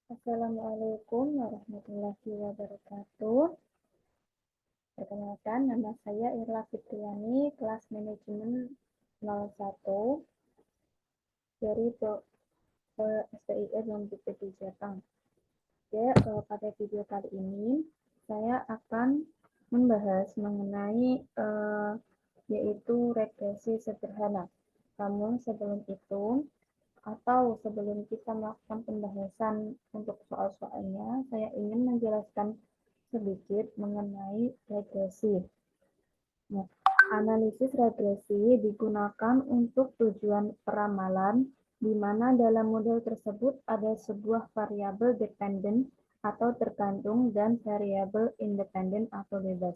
Assalamualaikum warahmatullahi wabarakatuh. Perkenalkan, nama saya Irla Fitriani, kelas manajemen 01 dari STIR non-BPT Jateng. Pada video kali ini, saya akan membahas mengenai yaitu regresi sederhana. Namun sebelum itu, atau sebelum kita melakukan pembahasan untuk soal-soalnya, saya ingin menjelaskan sedikit mengenai regresi. Nah, analisis regresi digunakan untuk tujuan peramalan, di mana dalam model tersebut ada sebuah variabel dependen atau tergantung dan variabel independen atau bebas.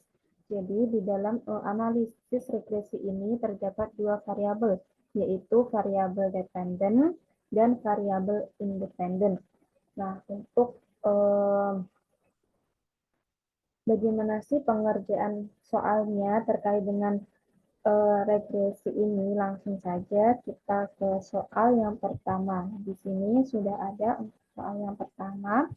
Jadi di dalam analisis regresi ini terdapat dua variabel, yaitu variabel dependen dan variabel independen. Nah, untuk bagaimana sih pengerjaan soalnya terkait dengan regresi ini? Langsung saja kita ke soal yang pertama. Di sini sudah ada soal yang pertama,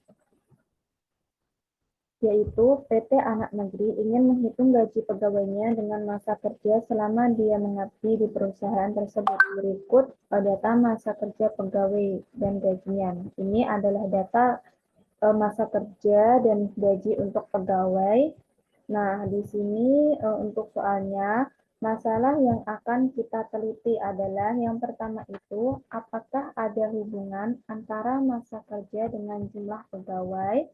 yaitu PT Anak Negeri ingin menghitung gaji pegawainya dengan masa kerja selama dia mengabdi di perusahaan tersebut. Berikut data masa kerja pegawai dan gajinya. Ini adalah data masa kerja dan gaji untuk pegawai. Nah, di sini untuk soalnya, masalah yang akan kita teliti adalah yang pertama itu, apakah ada hubungan antara masa kerja dengan jumlah pegawai?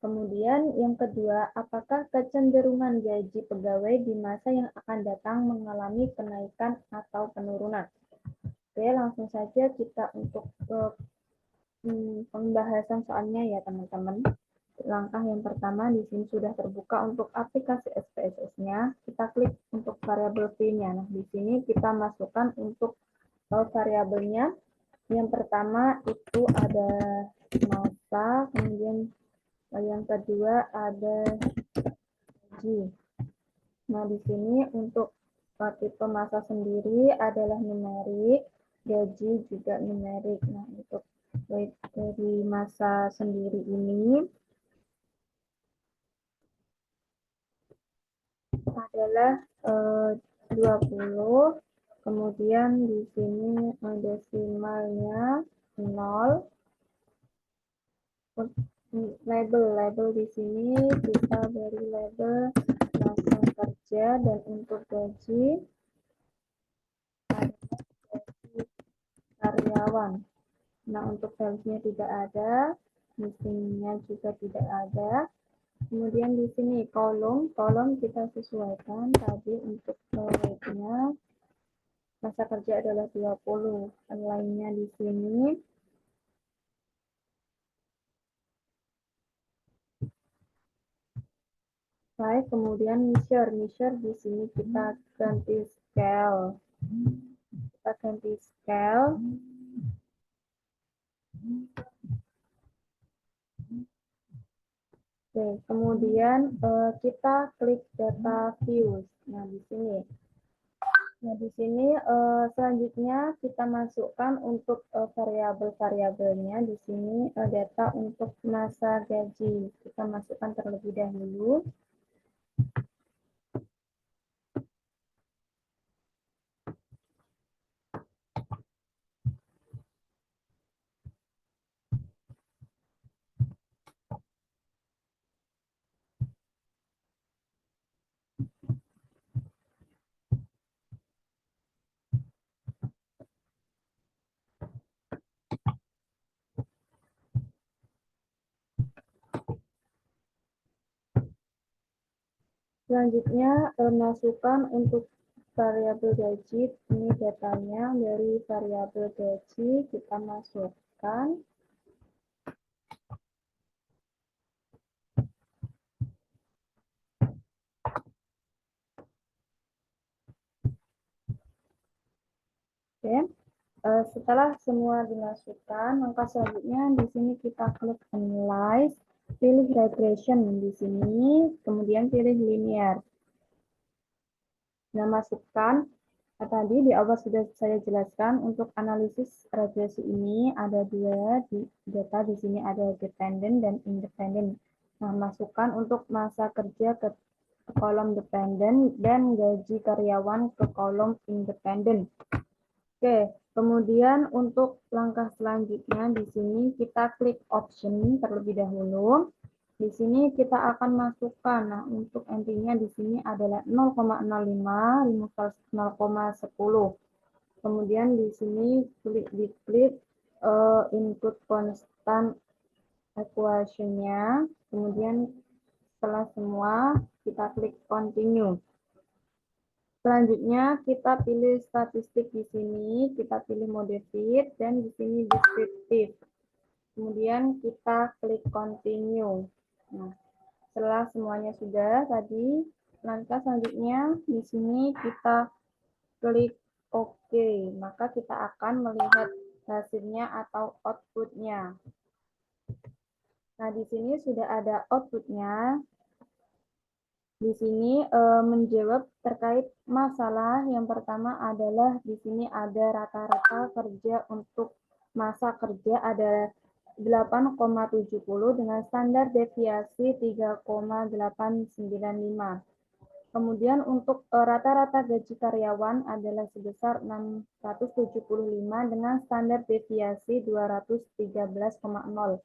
Kemudian yang kedua, apakah kecenderungan gaji pegawai di masa yang akan datang mengalami kenaikan atau penurunan? Oke, langsung saja kita untuk pembahasan soalnya ya teman-teman. Langkah yang pertama di sini sudah terbuka untuk aplikasi SPSS-nya. Kita klik untuk variabel V-nya. Nah, di sini kita masukkan untuk variabelnya. Yang pertama itu ada masa, kemudian yang kedua ada gaji. Nah, di sini untuk tipe masa sendiri adalah numerik, gaji juga numerik. Nah, untuk dari masa sendiri ini adalah 20, kemudian di sini desimalnya 0. Label di sini kita beri label masa kerja, dan untuk gaji adalah gaji karyawan. Nah, untuk salesnya tidak ada, mesinnya juga tidak ada. Kemudian di sini kolom kita sesuaikan tadi untuk weight-nya. Masa kerja adalah 20. Lainnya di sini. Baik, kemudian measure di sini kita ganti scale. Oke, kemudian kita klik data views. Nah, di sini. Selanjutnya kita masukkan untuk variabel-variabelnya. Di sini data untuk masa gaji. Kita masukkan terlebih dahulu. Selanjutnya masukkan untuk variabel gaji. Ini datanya dari variabel gaji kita masukkan. Oke. Setelah semua dimasukkan, maka selanjutnya di sini kita klik analyze, pilih regression di sini, kemudian pilih linear. Nah, masukkan Nah, tadi di awal sudah saya jelaskan untuk analisis regresi ini ada dua data di sini ada dependent dan independent. Nah, masukkan untuk masa kerja ke kolom dependent dan gaji karyawan ke kolom independent. Oke, kemudian untuk langkah selanjutnya di sini kita klik option terlebih dahulu. Di sini kita akan masukkan, nah untuk entry-nya di sini adalah 0,05, 0,10. Kemudian di sini diklik input constant equation-nya. Kemudian setelah semua kita klik continue. Selanjutnya kita pilih statistik di sini, kita pilih mode fit dan di sini descriptive. Kemudian kita klik continue. Nah, setelah semuanya sudah tadi, langkah selanjutnya di sini kita klik OK. Maka kita akan melihat hasilnya atau output-nya. Nah, di sini sudah ada output-nya. Di sini menjawab terkait masalah yang pertama adalah di sini ada rata-rata kerja untuk masa kerja ada 8,70 dengan standar deviasi 3,895. Kemudian untuk rata-rata gaji karyawan adalah sebesar 675 dengan standar deviasi 213,0.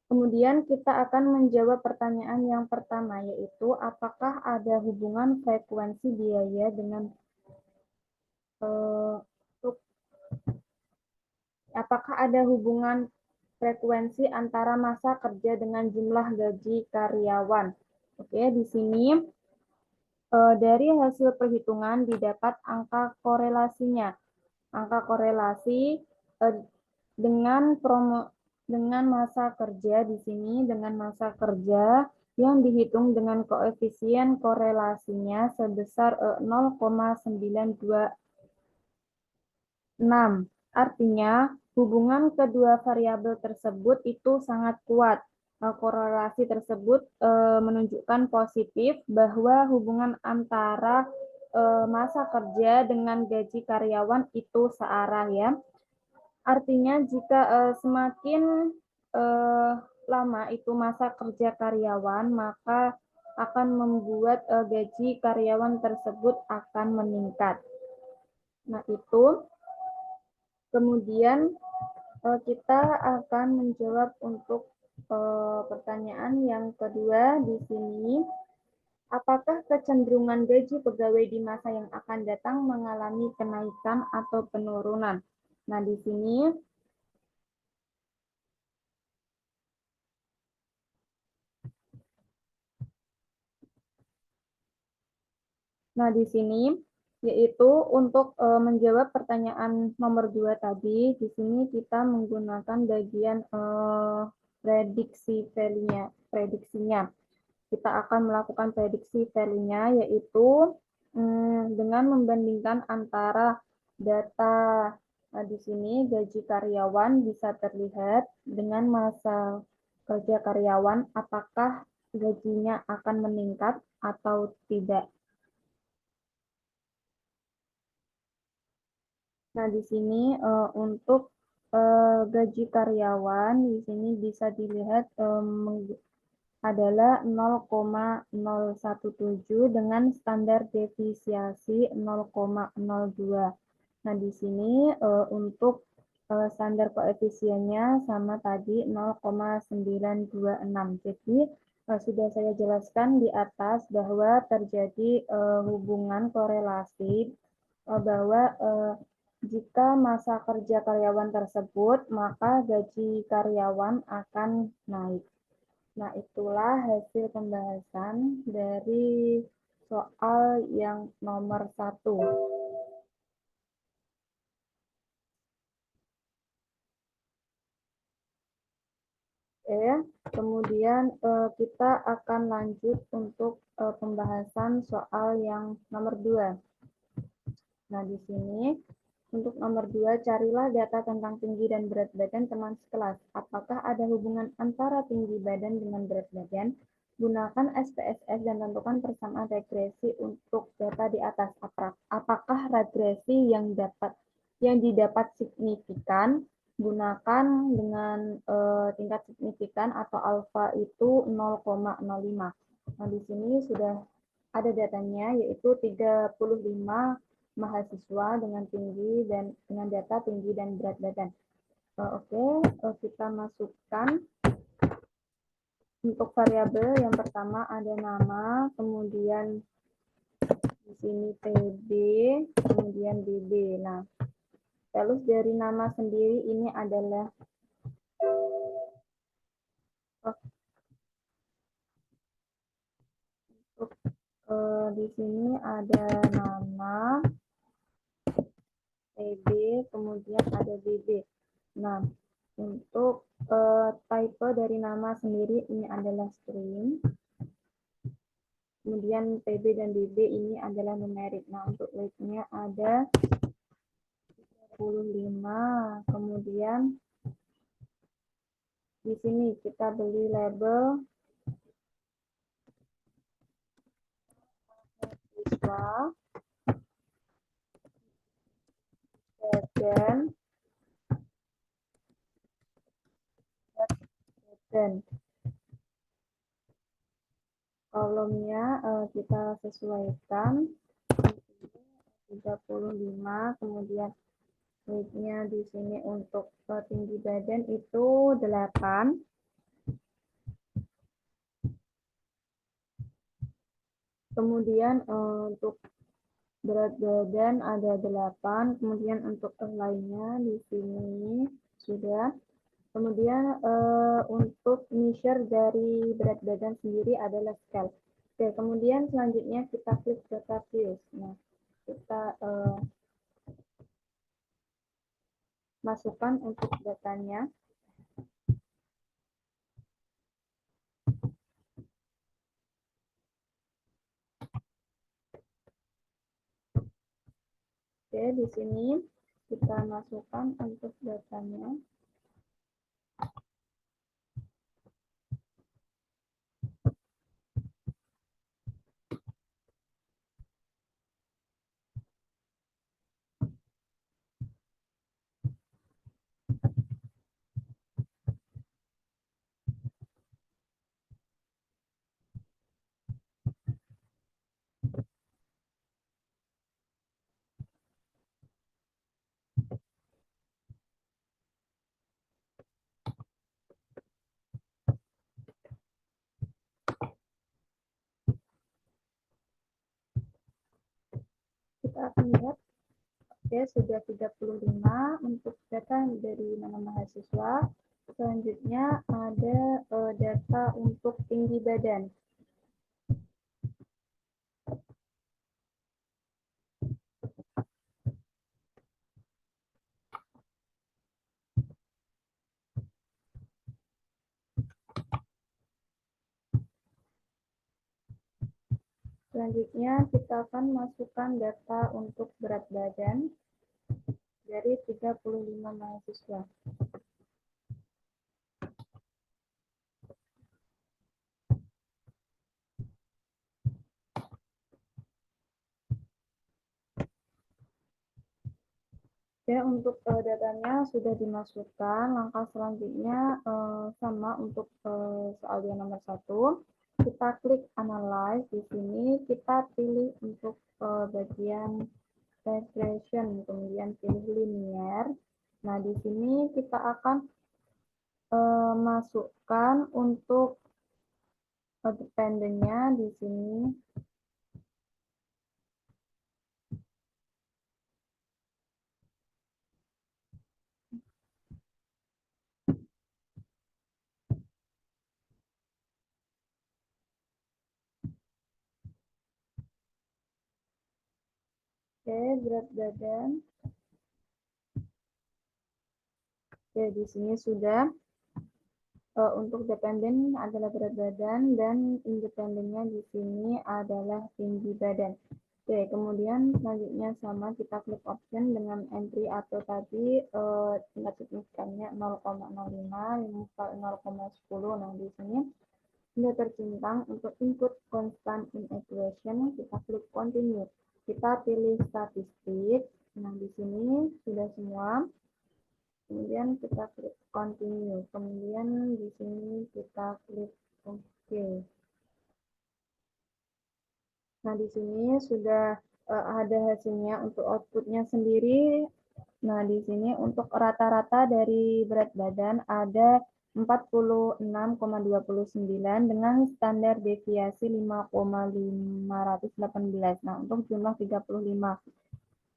Kemudian kita akan menjawab pertanyaan yang pertama, yaitu apakah ada hubungan frekuensi biaya dengan apakah ada hubungan frekuensi antara masa kerja dengan jumlah gaji karyawan. Oke, di sini dari hasil perhitungan didapat angka korelasinya. Angka korelasi dengan masa kerja di sini dengan masa kerja yang dihitung dengan koefisien korelasinya sebesar 0,926. Artinya, hubungan kedua variabel tersebut itu sangat kuat. Korelasi tersebut menunjukkan positif bahwa hubungan antara masa kerja dengan gaji karyawan itu searah ya. Artinya jika semakin lama itu masa kerja karyawan, maka akan membuat gaji karyawan tersebut akan meningkat. Nah, itu. Kemudian kita akan menjawab untuk pertanyaan yang kedua di sini. Apakah kecenderungan gaji pegawai di masa yang akan datang mengalami kenaikan atau penurunan? Nah, di sini yaitu untuk menjawab pertanyaan nomor 2 tadi, di sini kita menggunakan bagian prediksinya. Kita akan melakukan prediksi value-nya, yaitu dengan membandingkan antara data di sini gaji karyawan bisa terlihat dengan masa kerja karyawan, apakah gajinya akan meningkat atau tidak. Nah, di sini untuk gaji karyawan di sini bisa dilihat adalah 0,017 dengan standar deviasi 0,02. Nah, di sini untuk standar koefisiennya sama tadi 0,926. Jadi sudah saya jelaskan di atas bahwa terjadi hubungan korelasi bahwa jika masa kerja karyawan tersebut, maka gaji karyawan akan naik. Nah, itulah hasil pembahasan dari soal yang nomor 1. Kemudian kita akan lanjut untuk pembahasan soal yang nomor 2. Nah, di sini untuk nomor 2, carilah data tentang tinggi dan berat badan teman sekelas. Apakah ada hubungan antara tinggi badan dengan berat badan? Gunakan SPSS dan tentukan persamaan regresi untuk data di atas. Apakah regresi yang didapat signifikan? Gunakan dengan tingkat signifikan atau alfa itu 0,05. Nah, di sini sudah ada datanya, yaitu 35 mahasiswa dengan tinggi dan dengan data tinggi dan berat badan. Oke, kita masukkan untuk variabel yang pertama ada nama, kemudian di sini TB, kemudian BB. Nah, terus dari nama sendiri ini adalah untuk di sini ada nama TB, kemudian ada BB. Nah, untuk type dari nama sendiri ini adalah string. Kemudian PB dan BB ini adalah numerik. Nah, untuk weight-nya ada 35. Kemudian di sini kita beli label siswa, dan kolomnya kita sesuaikan 35, kemudian weight-nya di sini untuk tinggi badan itu 8. Kemudian untuk berat badan ada 8, kemudian untuk lainnya di sini sudah. Kemudian untuk measure dari berat badan sendiri adalah scale. Oke, kemudian selanjutnya kita klik data views. Nah, kita masukkan untuk datanya. Oke, di sini kita masukkan untuk datanya. Kita akan lihat, oke, sudah 35 untuk data dari nama mahasiswa. Selanjutnya ada data untuk tinggi badan. Selanjutnya kita akan masukkan data untuk berat badan dari 35 mahasiswa. Ya, untuk datanya sudah dimasukkan. Langkah selanjutnya sama untuk soal yang nomor 1. Kita klik analyze. Di sini kita pilih untuk bagian regression, kemudian pilih linear. Nah, di sini kita akan masukkan untuk dependennya di sini. Oke, berat badan. Oke, di sini sudah. Untuk dependen adalah berat badan dan independennya di sini adalah tinggi badan. Oke, kemudian selanjutnya sama kita klik option dengan entry atau tadi tingkat signifikannya 0,05, 0,10. Nah, di sini Sudah tercentang untuk input constant in equation, kita klik continue. Kita pilih statistik. Nah, di sini sudah semua. Kemudian kita klik continue. Kemudian di sini kita klik OK. Nah, di sini sudah ada hasilnya untuk outputnya sendiri. Nah, di sini untuk rata-rata dari berat badan ada 46,29 dengan standar deviasi 5,518. Nah, untuk jumlah 35.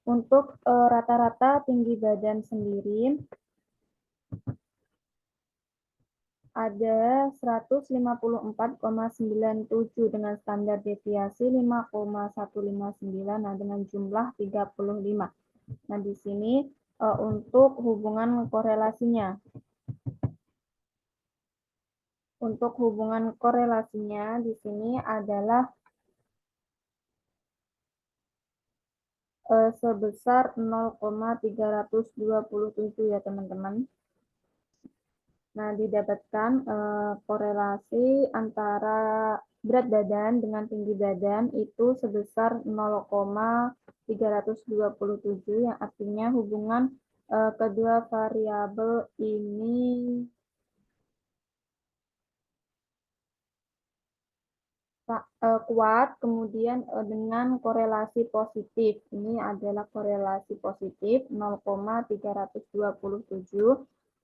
Untuk rata-rata tinggi badan sendiri ada 154,97 dengan standar deviasi 5,159, nah dengan jumlah 35. Nah, di sini untuk hubungan korelasinya. Untuk hubungan korelasinya di sini adalah sebesar 0,327 ya teman-teman. Nah, didapatkan korelasi antara berat badan dengan tinggi badan itu sebesar 0,327 yang artinya hubungan kedua variabel ini kuat, kemudian dengan korelasi positif. Ini adalah korelasi positif 0,327.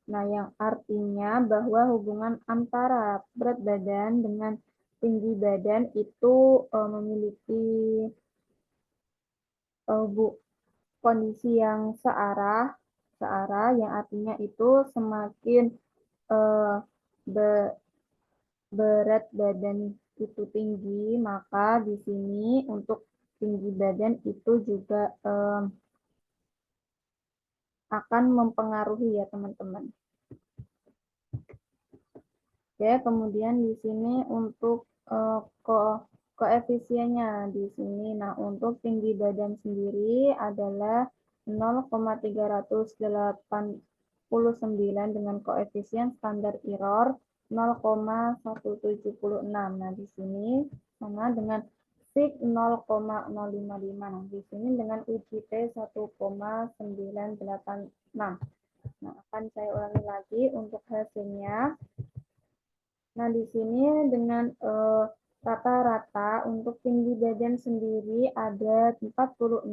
Nah, yang artinya bahwa hubungan antara berat badan dengan tinggi badan itu memiliki kondisi yang searah yang artinya itu semakin berat badan itu tinggi, maka di sini untuk tinggi badan itu juga akan mempengaruhi ya teman-teman. Oke, kemudian di sini untuk koefisiennya di sini. Nah, untuk tinggi badan sendiri adalah 0,389 dengan koefisien standar error 0,176. Nah, di sini sama dengan sig 0,055. Nah, di sini dengan uji T 1,986. Nah, akan saya ulangi lagi untuk hasilnya. Nah, di sini dengan rata-rata untuk tinggi badan sendiri ada 46,29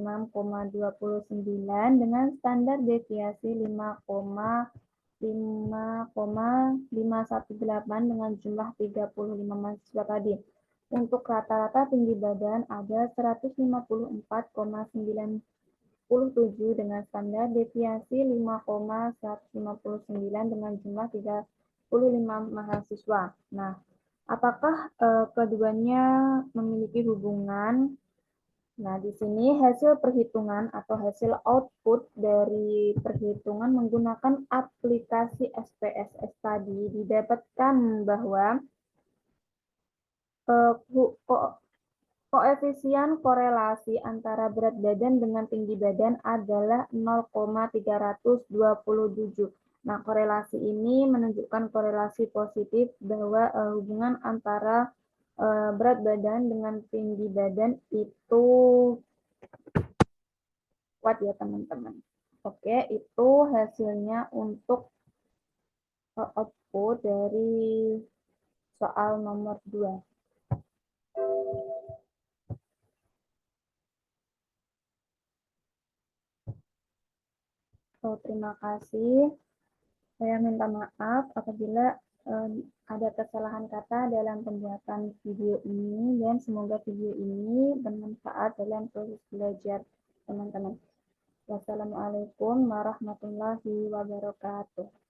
dengan standar deviasi 5,518 dengan jumlah 35 mahasiswa tadi. Untuk rata-rata tinggi badan ada 154,97 dengan standar deviasi 5,159 dengan jumlah 35 mahasiswa. Nah, apakah keduanya memiliki hubungan? Nah, di sini hasil perhitungan atau hasil output dari perhitungan menggunakan aplikasi SPSS tadi didapatkan bahwa koefisien korelasi antara berat badan dengan tinggi badan adalah 0,327. Nah, korelasi ini menunjukkan korelasi positif bahwa hubungan antara berat badan dengan tinggi badan itu kuat ya teman-teman. Oke, itu hasilnya untuk output dari soal nomor 2. Terima kasih. Saya minta maaf apabila ada kesalahan kata dalam pembuatan video ini dan semoga video ini bermanfaat dalam proses belajar teman-teman. Wassalamualaikum warahmatullahi wabarakatuh.